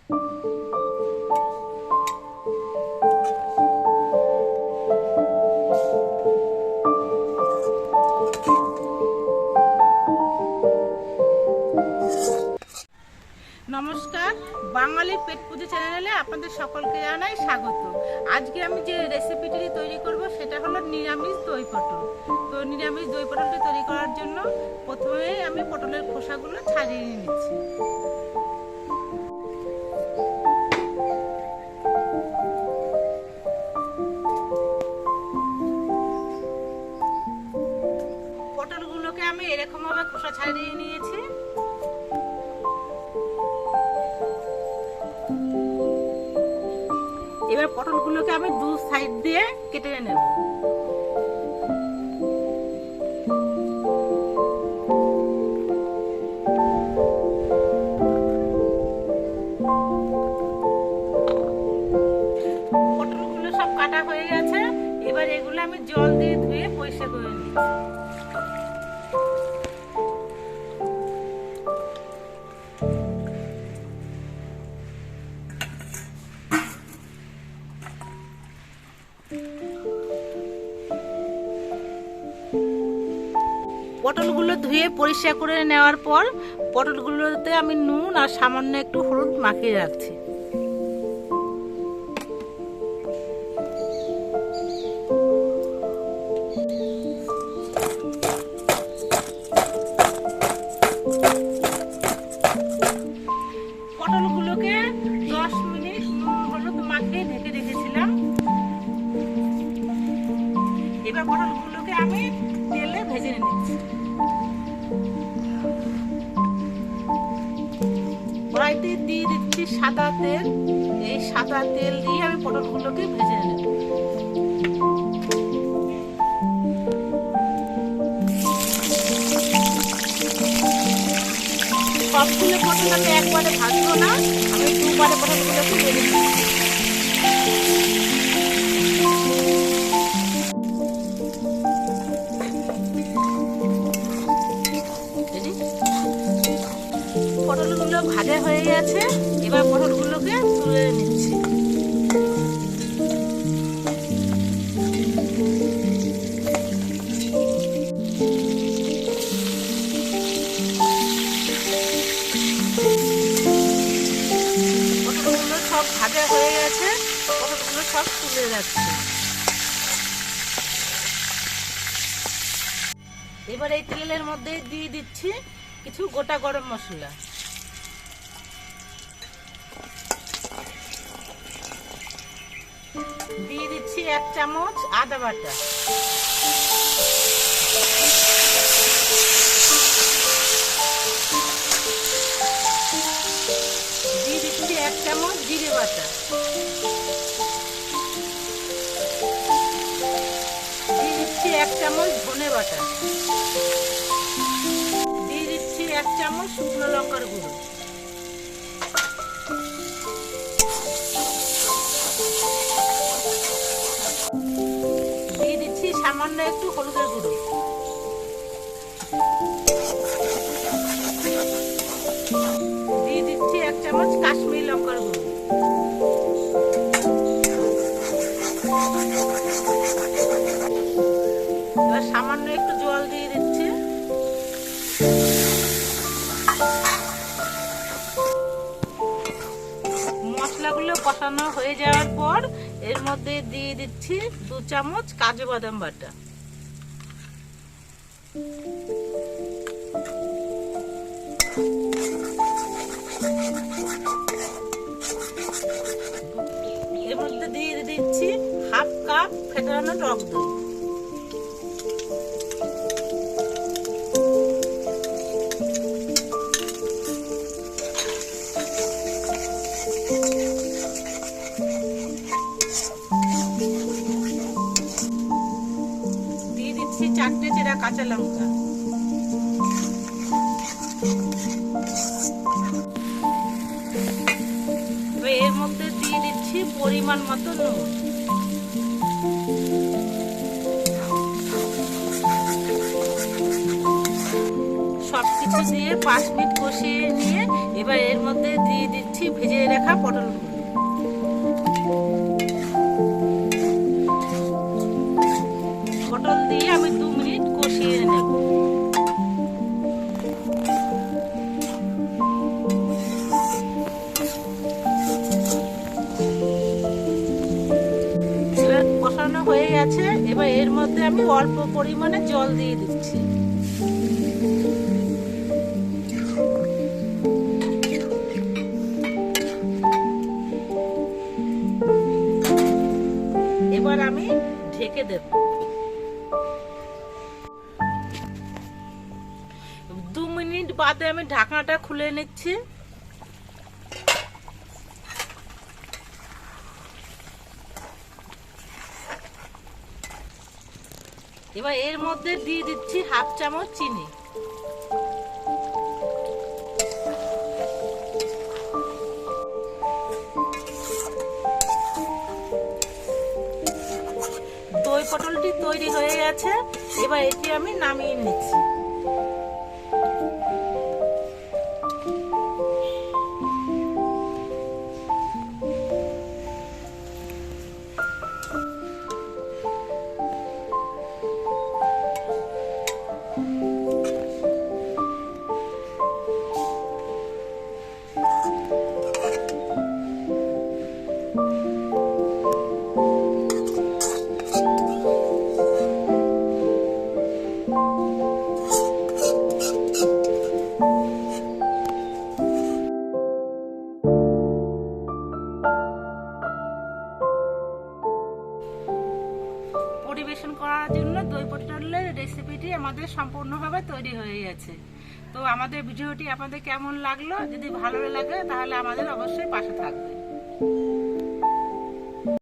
নমস্কার, বাঙালি পেট পুজো চ্যানেলে আপনাদের সকলকে জানাই স্বাগত। আজকে আমি যে রেসিপিটি তৈরি করব সেটা হলো নিরামিষ দই পটল। তো নিরামিষ দই পটলটি তৈরি করার জন্য প্রথমেই আমি পটলের খোসাগুলো ছাড়িয়ে নিচ্ছি। পটলগুলোকে আমি এরকমভাবে খোসা ছাড়িয়ে নিয়েছি। এবার পটলগুলোকে আমি দু সাইড দিয়ে কেটে নেব। পটলগুলো সব কাটা হয়ে গেছে। এবার এগুলো আমি জল দিয়ে ধুয়ে পরিষ্কার করে নিচ্ছি। পটলগুলো ধুয়ে পরিষ্কার করে নেওয়ার পর পটলগুলোতে আমি নুন আর সামান্য একটু হলুদ মাখিয়ে রাখছি। পটলগুলোকে 10 মিনিট নুন হলুদ মাখিয়ে ঢেকে রেখেছিলাম। এবার পটলগুলোকে আমি তেলে ভেজে নিচ্ছি। কড়াইতে দিয়ে দিচ্ছি সাদা তেল। এই সাদা তেল দিয়ে আমি পটলগুলোকে ভেজে নেব। সবগুলো পটল আমি একবারে ভাজবো না, আমি দুবারে পটলগুলোকে ভেজে নিচ্ছি। পটলগুলো ভাজা হয়ে গেছে। এবার পটলগুলোকে তুলে নিচ্ছি। পটলগুলো সব ভাজা হয়ে গেছে। পটলগুলো সব তুলে যাচ্ছে। এবার এই তেলের মধ্যে দিয়ে দিচ্ছি কিছু গোটা গরম মশলা। দিয়ে দিচ্ছি 1 চামচ আদা বাটা। দিয়ে দিচ্ছি 1 চামচ জিরে বাটা। দিয়ে দিচ্ছি 1 চামচ ধনে বাটা। দিয়ে দিচ্ছি 1 চামচ শুকনো লঙ্কার গুঁড়ো। দিয়ে দিচ্ছি সামান্য একটু হলুদের গুঁড়ো। দিয়ে দিচ্ছি 1 চামচ কাশ্মীরি লঙ্কার গুঁড়ো। এবার সামান্য একটু জল দিয়ে দিচ্ছি। মশলাগুলো কষানো হয়ে যাওয়ার পর এর মধ্যে দিয়ে দিচ্ছি 2 চামচ কাজু বাদাম বাটা। এর মধ্যে দিয়ে দিচ্ছি 1/2 কাপ ফেটানো টক দই। দিয়ে দিচ্ছি 4টে চেরা কাঁচা লঙ্কা। এর মধ্যে দিয়ে দিচ্ছি পরিমাণ মতো নুন। সবকিছু দিয়ে 5 মিনিট কষিয়ে নিয়ে এবার এর মধ্যে দিয়ে দিচ্ছি ভেজে রাখা পটলগুলো। পটল দিয়ে আমি 2 মিনিট কষিয়ে নেব। এবার কষানো হয়ে গেছে, এবার এর মধ্যে আমি অল্প পরিমাণে জল দিয়ে দিচ্ছি। এবার আমি ঢেকে দেব। 2 মিনিট বাদে আমি ঢাকনাটা খুলে নিচ্ছি। এবার এর মধ্যে দিয়ে দিচ্ছি 1/2 চামচ চিনি। দই পটলটি তৈরি হয়ে গেছে, এবার এটি আমি নামিয়ে নিচ্ছি। পরিবেশন করার জন্য দই পটলের রেসিপিটি আমাদের সম্পূর্ণভাবে তৈরি হয়ে গেছে। তো আমাদের ভিডিওটি আপনাদের কেমন লাগলো? যদি ভালো লাগে তাহলে আমাদের অবশ্যই পাশে থাকবেন।